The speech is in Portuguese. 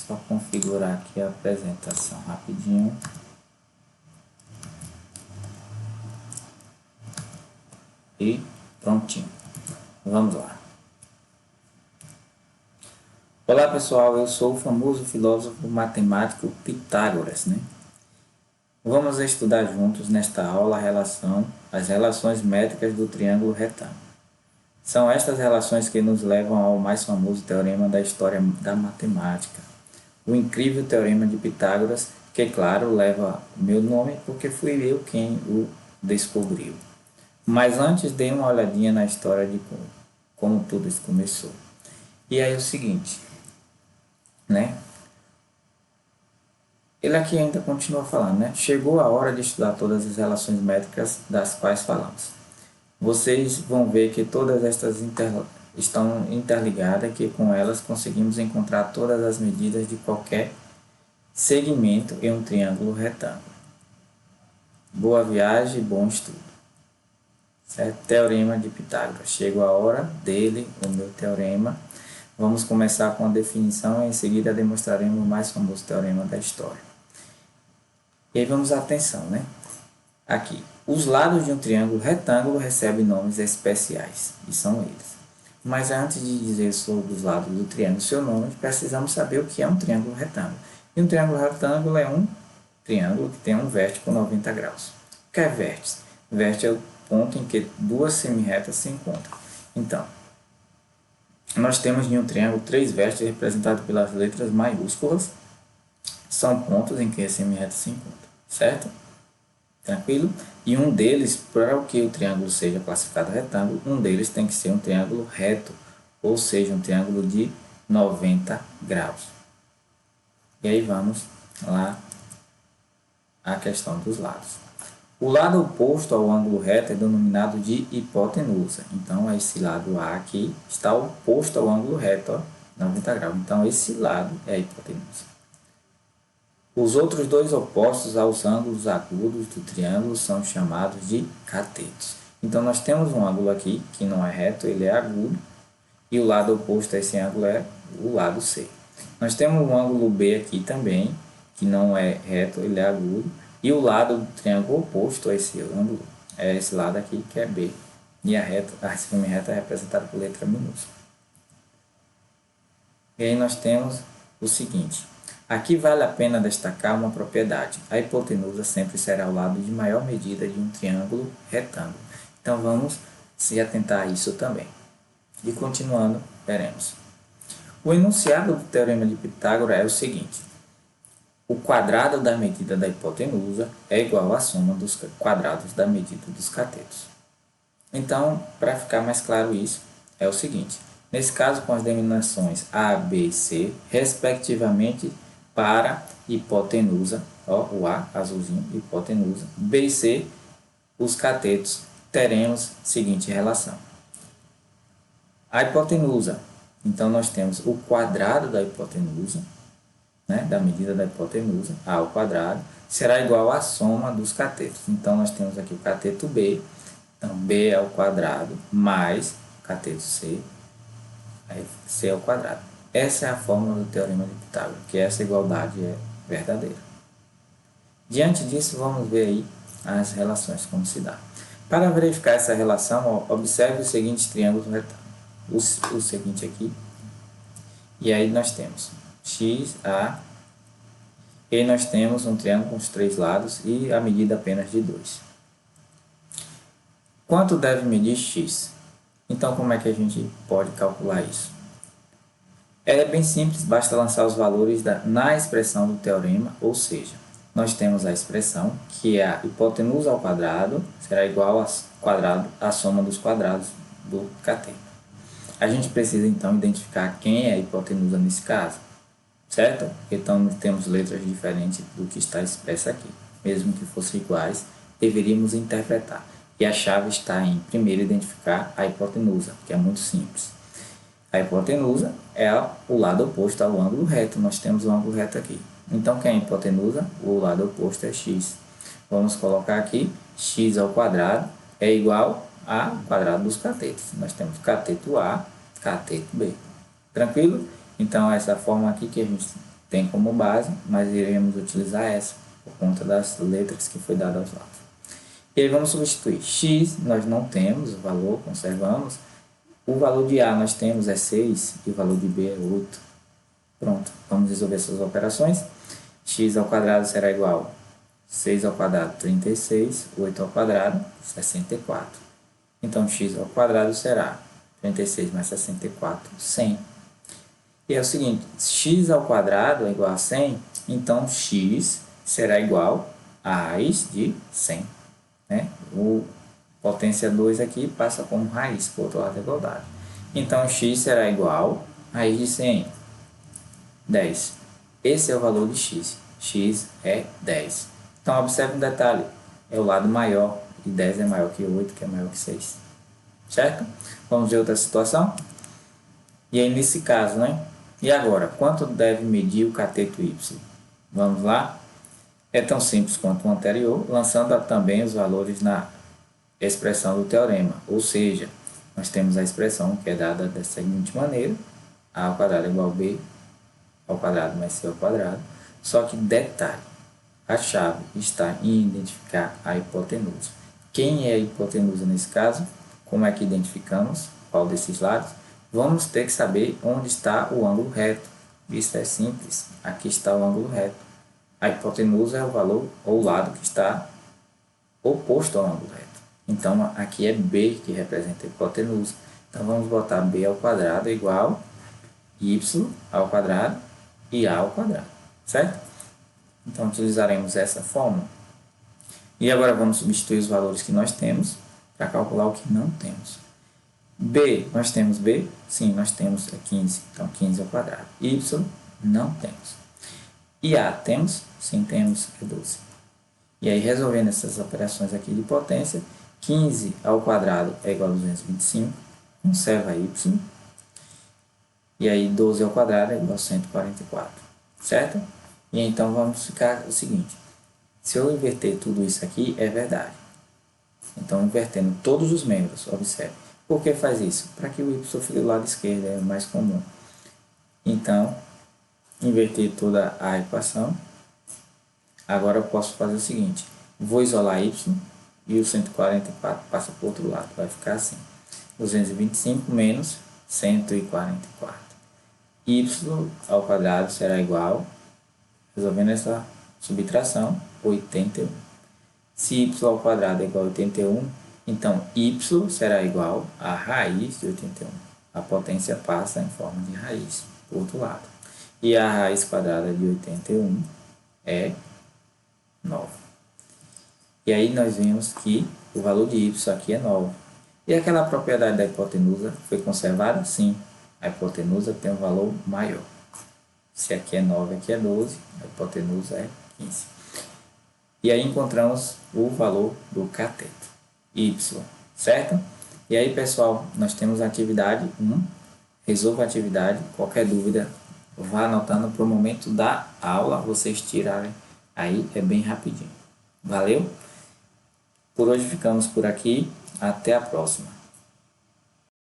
Só configurar aqui a apresentação rapidinho. E prontinho. Vamos lá. Olá pessoal, eu sou o famoso filósofo matemático Pitágoras, né? Vamos estudar juntos nesta aula as relações métricas do triângulo retângulo. São estas relações que nos levam ao mais famoso teorema da história da matemática, o incrível teorema de Pitágoras, que claro leva meu nome porque fui eu quem o descobriu. Mas antes dê uma olhadinha na história de como tudo isso começou. E aí é o seguinte, né? Ele aqui ainda continua falando, né? Chegou a hora de estudar todas as relações métricas das quais falamos. Vocês vão ver que todas estas estão interligadas e que com elas conseguimos encontrar todas as medidas de qualquer segmento em um triângulo retângulo. Boa viagem e bom estudo. Certo? Teorema de Pitágoras. Chegou a hora dele, o meu teorema. Vamos começar com a definição e em seguida demonstraremos o mais famoso teorema da história. E aí vamos à atenção, né? Aqui, os lados de um triângulo retângulo recebem nomes especiais, e são eles. Mas antes de dizer sobre os lados do triângulo e seu nome, precisamos saber o que é um triângulo retângulo. E um triângulo retângulo é um triângulo que tem um vértice com 90 graus. O que é vértice? Vértice é o ponto em que duas semirretas se encontram. Então, nós temos em um triângulo três vértices representados pelas letras maiúsculas. São pontos em que as semirretas se encontram, certo? Tranquilo? E um deles, para que o triângulo seja classificado retângulo, um deles tem que ser um triângulo reto, ou seja, um triângulo de 90 graus. E aí vamos lá à questão dos lados. O lado oposto ao ângulo reto é denominado de hipotenusa. Então, esse lado A aqui está oposto ao ângulo reto, ó, 90 graus. Então, esse lado é a hipotenusa. Os outros dois opostos aos ângulos agudos do triângulo são chamados de catetos. Então, nós temos um ângulo aqui que não é reto, ele é agudo. E o lado oposto a esse ângulo é o lado C. Nós temos um ângulo B aqui também, que não é reto, ele é agudo. E o lado do triângulo oposto a esse ângulo é esse lado aqui, que é B. E a semirreta é representada por letra minúscula. E aí nós temos o seguinte. Aqui vale a pena destacar uma propriedade. A hipotenusa sempre será o lado de maior medida de um triângulo retângulo. Então vamos se atentar a isso também. E continuando, veremos. O enunciado do teorema de Pitágoras é o seguinte. O quadrado da medida da hipotenusa é igual à soma dos quadrados da medida dos catetos. Então, para ficar mais claro isso, é o seguinte. Nesse caso, com as denominações A, B e C, respectivamente, para hipotenusa, ó, o A, azulzinho, hipotenusa, B e C, os catetos, teremos a seguinte relação. A hipotenusa, então nós temos o quadrado da hipotenusa, né, da medida da hipotenusa, A ao quadrado, será igual à soma dos catetos. Então, nós temos aqui o cateto B, então B ao quadrado, mais cateto C, aí C ao quadrado. Essa é a fórmula do teorema de Pitágoras, que essa igualdade é verdadeira. Diante disso, vamos ver aí as relações, como se dá. Para verificar essa relação, ó, observe os seguintes triângulos retângulos. O seguinte aqui. E aí nós temos X, A, e aí nós temos um triângulo com os três lados e a medida apenas de 2. Quanto deve medir X? Então, como é que a gente pode calcular isso? É bem simples, basta lançar os valores na expressão do teorema, ou seja, nós temos a expressão que é a hipotenusa ao quadrado será igual à soma dos quadrados do cateto. A gente precisa então identificar quem é a hipotenusa nesse caso, certo? Então temos letras diferentes do que está expresso aqui. Mesmo que fossem iguais, deveríamos interpretar. E a chave está em primeiro identificar a hipotenusa, que é muito simples. A hipotenusa é o lado oposto ao ângulo reto. Nós temos um ângulo reto aqui. Então, quem é a hipotenusa? O lado oposto é x. Vamos colocar aqui x ao quadrado é igual ao quadrado dos catetos. Nós temos cateto A, cateto B. Tranquilo? Então, essa forma aqui que a gente tem como base, mas iremos utilizar essa por conta das letras que foi dada aos lados. E aí vamos substituir. X nós não temos o valor, conservamos. O valor de A nós temos é 6 e o valor de B é 8. Pronto, vamos resolver essas operações. X ao quadrado será igual a 6 ao quadrado, 36, 8 ao quadrado, 64. Então, x ao quadrado será 36 mais 64, 100. E é o seguinte, x ao quadrado é igual a 100, então x será igual a raiz de 100. Né? O potência 2 aqui passa como raiz, por outro lado da igualdade. Então, x será igual a raiz de 100, 10. Esse é o valor de x. X é 10. Então, observe um detalhe. É o lado maior. E 10 é maior que 8, que é maior que 6. Certo? Vamos ver outra situação. E aí, nesse caso, né? E agora, quanto deve medir o cateto y? Vamos lá? É tão simples quanto o anterior, lançando também os valores na expressão do teorema. Ou seja, nós temos a expressão que é dada da seguinte maneira. A ao quadrado é igual a b ao quadrado mais c ao quadrado. Só que detalhe, a chave está em identificar a hipotenusa. Quem é a hipotenusa nesse caso? Como é que identificamos qual desses lados? Vamos ter que saber onde está o ângulo reto. Isso é simples. Aqui está o ângulo reto. A hipotenusa é o valor ou o lado que está oposto ao ângulo reto. Então, aqui é B que representa a hipotenusa. Então, vamos botar B ao quadrado igual Y ao quadrado e A ao quadrado. Certo? Então, utilizaremos essa fórmula. E agora vamos substituir os valores que nós temos para calcular o que não temos. B, nós temos B? Sim, nós temos 15. Então, 15 ao quadrado. Y, não temos. E A, temos? Sim, temos, é 12. E aí, resolvendo essas operações aqui de potência, 15 ao quadrado é igual a 225. Conserva Y. E aí, 12 ao quadrado é igual a 144. Certo? E então, vamos ficar o seguinte. Se eu inverter tudo isso aqui, é verdade. Então, invertendo todos os membros, observe. Por que faz isso? Para que o y fique do lado esquerdo, é mais comum. Então, inverter toda a equação. Agora eu posso fazer o seguinte. Vou isolar y e o 144 passa para o outro lado. Vai ficar assim. 225 menos 144. Y ao quadrado será igual, resolvendo essa subtração, 81. Se y ao quadrado é igual a 81, então y será igual a raiz de 81. A potência passa em forma de raiz, do outro lado. E a raiz quadrada de 81 é 9. E aí nós vemos que o valor de y aqui é 9. E aquela propriedade da hipotenusa foi conservada? Sim. A hipotenusa tem um valor maior. Se aqui é 9, aqui é 12, a hipotenusa é 15. E aí encontramos o valor do cateto, y, certo? E aí, pessoal, nós temos a atividade 1, resolva a atividade, qualquer dúvida, vá anotando para o momento da aula, vocês tirarem, aí é bem rapidinho. Valeu? Por hoje ficamos por aqui, até a próxima.